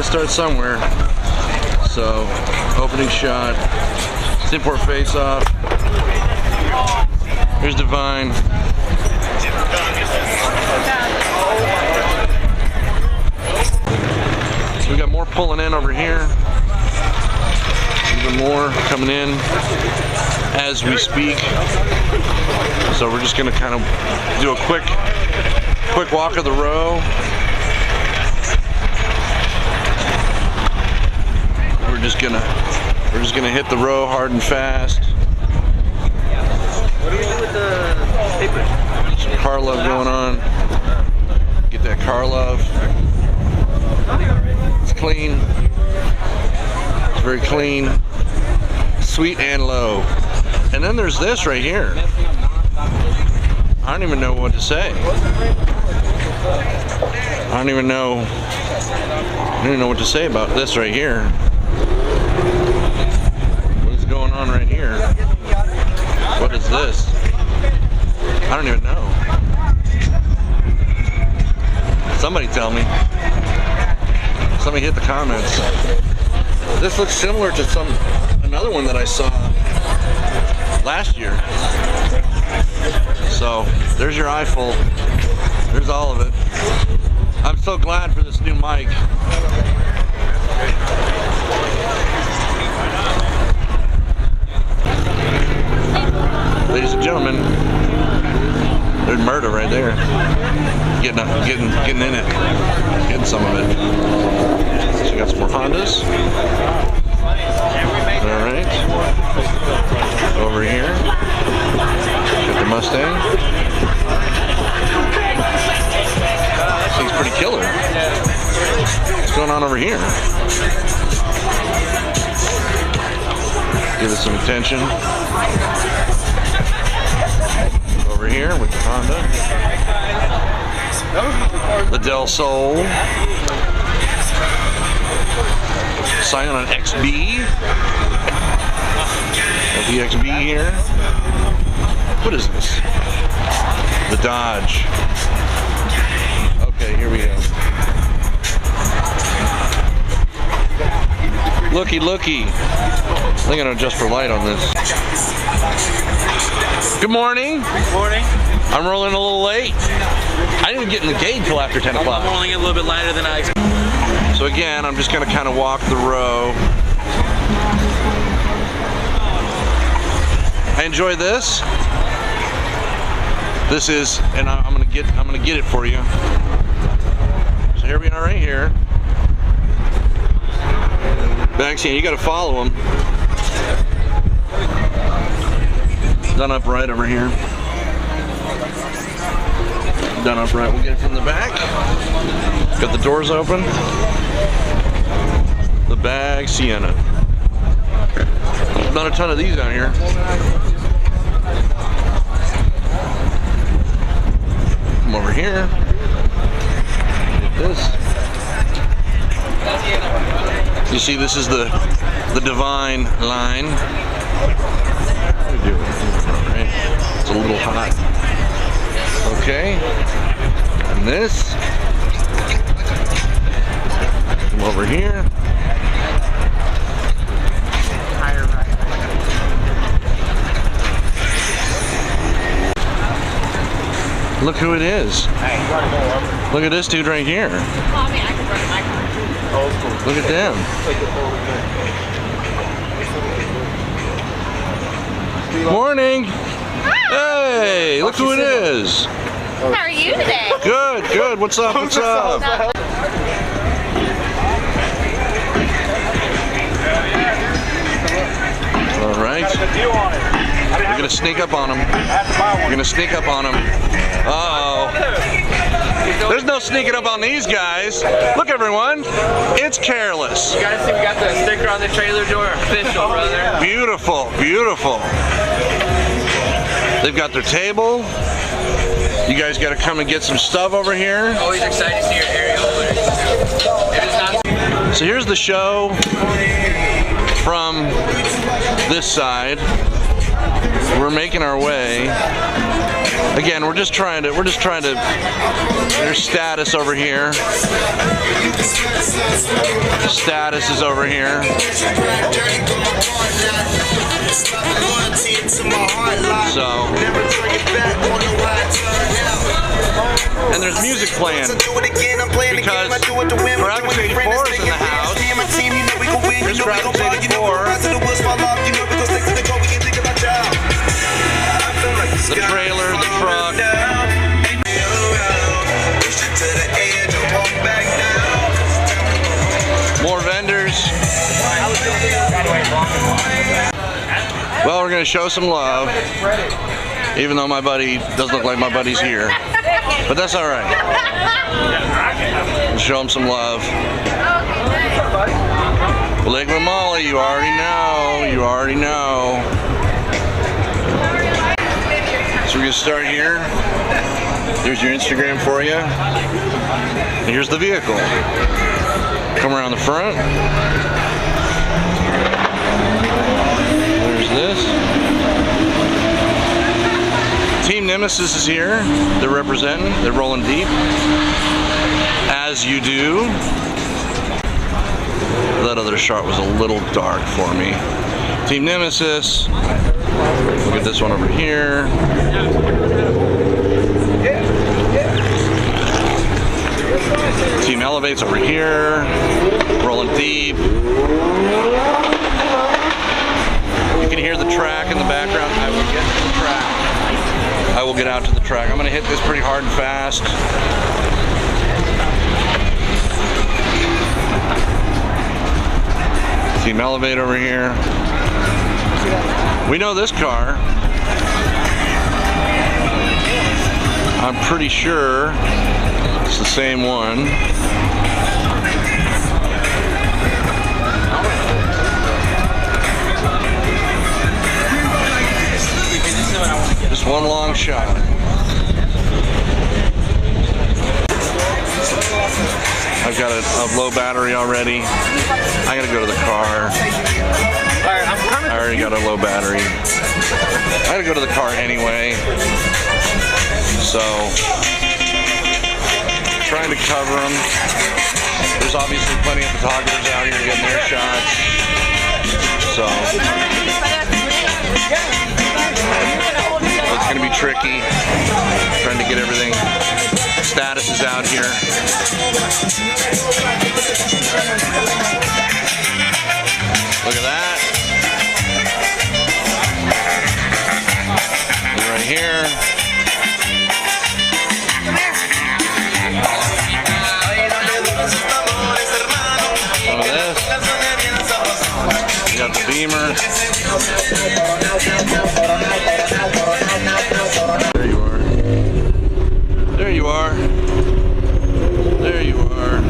start somewhere. So, opening shot, import face off. Here's Divine. So we got more pulling in over here. Even more coming in as we speak. So we're just gonna kind of do a quick walk of the row. We're just gonna hit the row hard and fast. What do you do with the paper? Some car love going on. Get that car love. It's clean. It's very clean. Sweet and low. And then there's this right here. I don't even know what to say. I don't even know what to say about this right here. What is going on right here? What is this? I don't even know. Somebody tell me. Somebody hit the comments. This looks similar to another one that I saw last year. So there's your eyeful. There's all of it. I'm so glad for this new mic. Ladies and gentlemen, there's murder right there. Getting in it. Getting some of it. So we got some more Hondas. Alright. Over here. Got the Mustang. This thing's pretty killer. What's going on over here? Give it some attention. Over here with the Honda. The Del Sol. Scion XB. The XB here. What is this? The Dodge. Okay, here we go. Looky, looky. I think I'm gonna adjust for light on this. Good morning. Good morning. I'm rolling a little late. I didn't get in the gate until after 10 o'clock. I'm rolling a little bit lighter than I expected. So again, I'm just gonna kind of walk the row. I enjoy this. This is, and I'm gonna get it for you. So here we are right here. Backseat, you gotta follow them. Done up right over here. Done up right. We'll get it from the back. Got the doors open. The bag Sienna. Not a ton of these out here. Come over here. Get this. You see, this is the Divine line. What are you doing? Right. It's a little hot. Okay. And this. Come over here. Look who it is. Look at this dude right here. Look at them. Morning. Hey, look who it is. How are you today? Good, good. What's up? What's up? All right. We're gonna sneak up on him. We're gonna sneak up on him. Uh-oh. There's no sneaking up on these guys. Look, everyone. It's Careless. You guys see we got the sticker on the trailer door official, brother. Beautiful, beautiful. They've got their table. You guys got to come and get some stuff over here. Always excited to see your aerial footage. It is not. So here's the show from this side. we're making our way. Again, we're just trying to, there's status over here. Status is over here. So, and there's music playing because Graphics 84 is in the house. Here's Graphics 84. The trailer, the truck. More vendors. Well, we're gonna show some love, even though my buddy doesn't look like my buddy's here, but that's all right. We'll show him some love. Ligma Molly, you already know. You already know. So we're gonna start here. There's your Instagram for you. And here's the vehicle. Come around the front. There's this. Team Nemesis is here. They're representing. They're rolling deep. As you do. That other shot was a little dark for me. Team Nemesis. Look at this one over here. Team Elevate's over here. Rolling deep. You can hear the track in the background. I will get to the track. I will get out to the track. I'm going to hit this pretty hard and fast. Team Elevate over here. We know this car. I'm pretty sure it's the same one. Just one long shot. I've got a low battery already. I gotta go to the car. I already got a low battery. I gotta go to the car anyway. So, trying to cover them. There's obviously plenty of photographers out here getting their shots. So, it's gonna be tricky. Trying to get everything. Status is out here. Look at that. And right here. Some of this. You got the Beamer. There you are. There you are. There you are.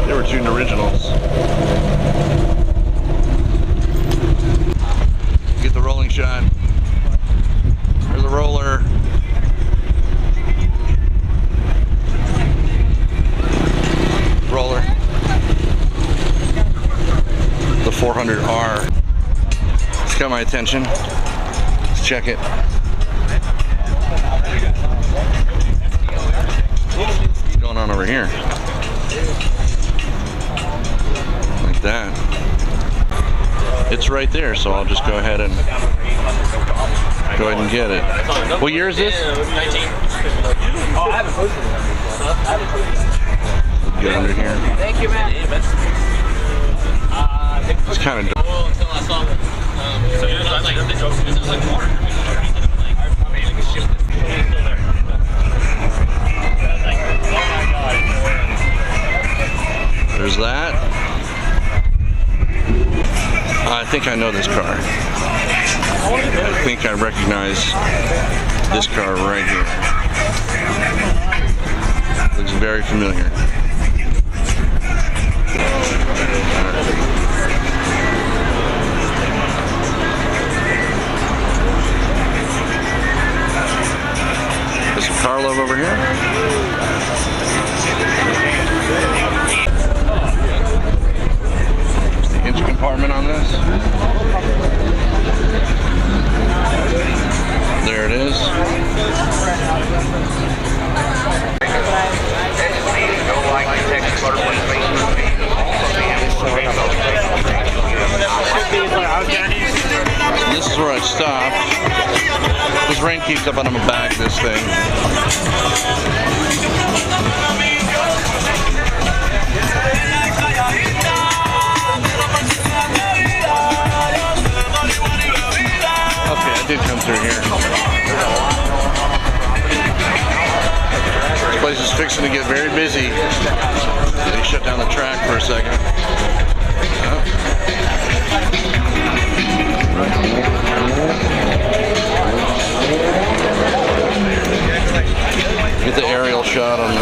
They were shooting originals. Get the rolling shot. There's a roller. Roller. The 400R. It's got my attention. Let's check it. What's going on over here? Like that. It's right there, so I'll just go ahead and get it. What year is this? 19. Oh, I haven't posted it. Get under here. Thank you, man. It's kind of dark. Until I saw so it was like water. There's that. I think I know this car. I think I recognize this car right here. Looks very familiar. There's some car love over here. There's the engine compartment on this. stop. This rain keeps up on my back, this thing. Okay, I did come through here. This place is fixing to get very busy. They shut down the track for a second. Get the aerial shot on the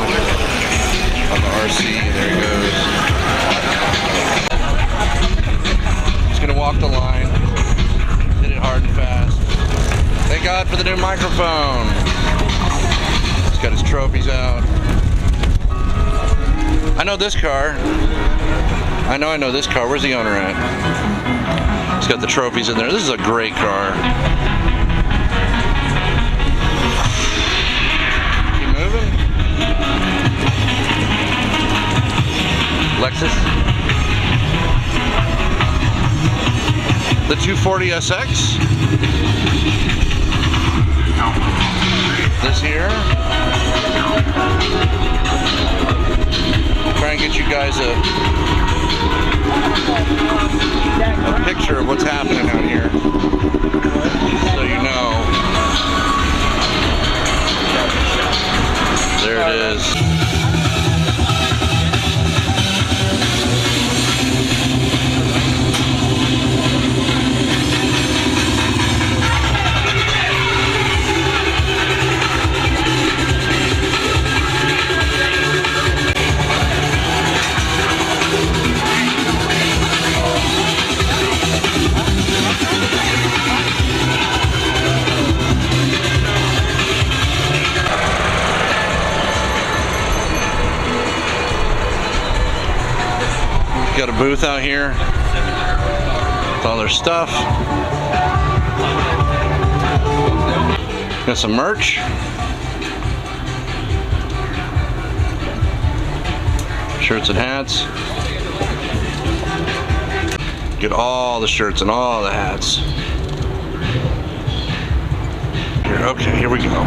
RC. There he goes. He's gonna walk the line. Hit it hard and fast. Thank God for the new microphone. He's got his trophies out. I know this car. I know this car. Where's the owner at? He's got the trophies in there. This is a great car. Keep moving. Lexus. The 240SX. This here. Try and get you guys a picture of what's happening out here, so you know. There it is. Got a booth out here with all their stuff. Got some merch. Shirts and hats. Get all the shirts and all the hats. Here, okay, here we go.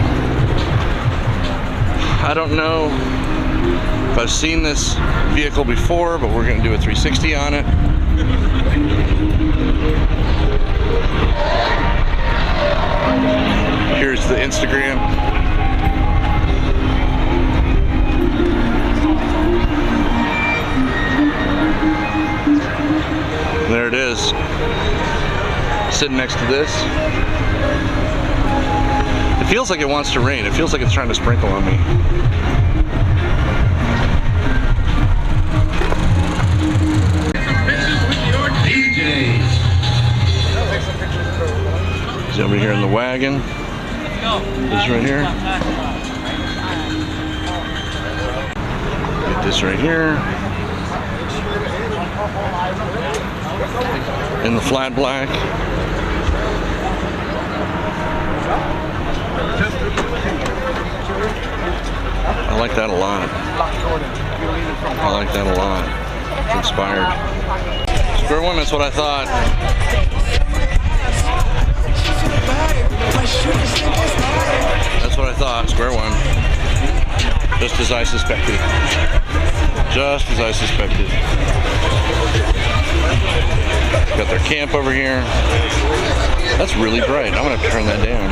I don't know if I've seen this vehicle before, but we're going to do a 360 on it. Here's the Instagram. There it is. Sitting next to this. It feels like it wants to rain. It feels like it's trying to sprinkle on me. He's over here in the wagon. This right here. Get this right here. In the flat black. I like that a lot. I like that a lot. It's inspired. Square one, that's what I thought. That's what I thought, square one. Just as I suspected. Just as I suspected. Got their camp over here. That's really bright. I'm gonna have to turn that down.